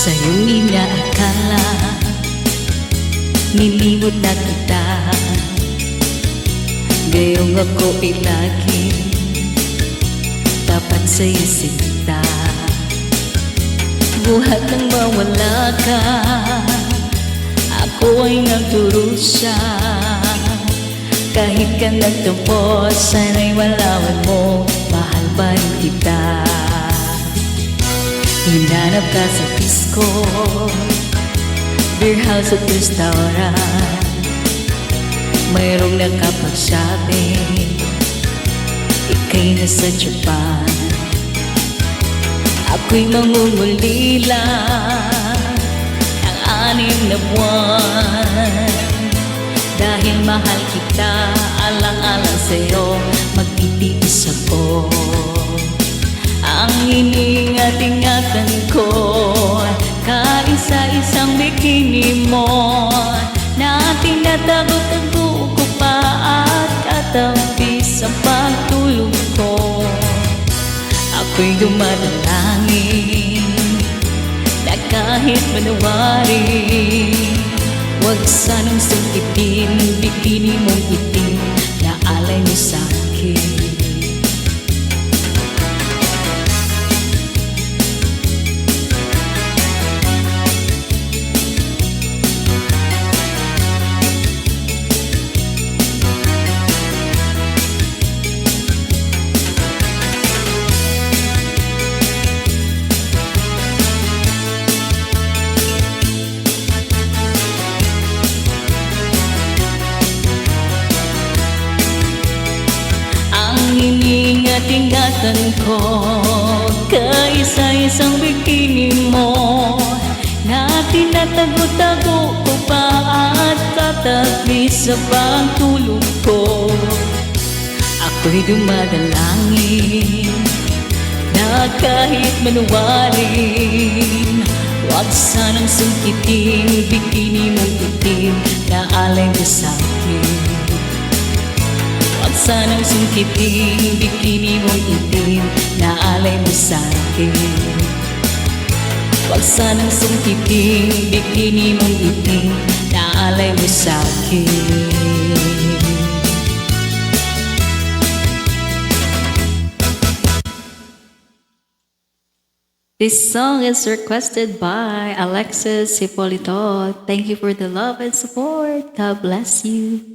Sa'yong inaakala, nilimot na kita. Gayong ako'y lagi tapat sa'yo sinta. Buhat nang mawala ka, ako ay nagdurusa. Kahit ka nagtampo, sana'y malaman mo, mahal pa rin kita. Hinanap ka sa disco, beer house at restaurant. Mayroong nakapagsabi, ika'y nasa Japan. Ako'y mangungulila ng 6 na buwan. Dahil mahal kita, alang-alang sa'yo, magtitiis ako. Ang iningat-ingatan ko, kaisa-isang bikini mo, na tinatago-tago ko pa at katabi sa pagtulog ko. Ako'y dumadalangin na kahit manawari, huwag sanang sungkitin bikini mong itim na alay mo sa'kin. Iningat-ingatan ko, kaisa-isang bikini mo, na tinatago-tago ko pa at katabi sa pagtulog ko. Ako'y dumadalangin na kahit manuwarin, huwag sanang sungkitin bikini mong itim na alay mo sa'kin. Sanang sungkitin bikini mong itim na alay mo sa'kin. Huwag sanang sungkitin bikini mong itim na alay mo sa'kin. This song is requested by Alexis Hipolito. Thank you for the love and support. God bless you.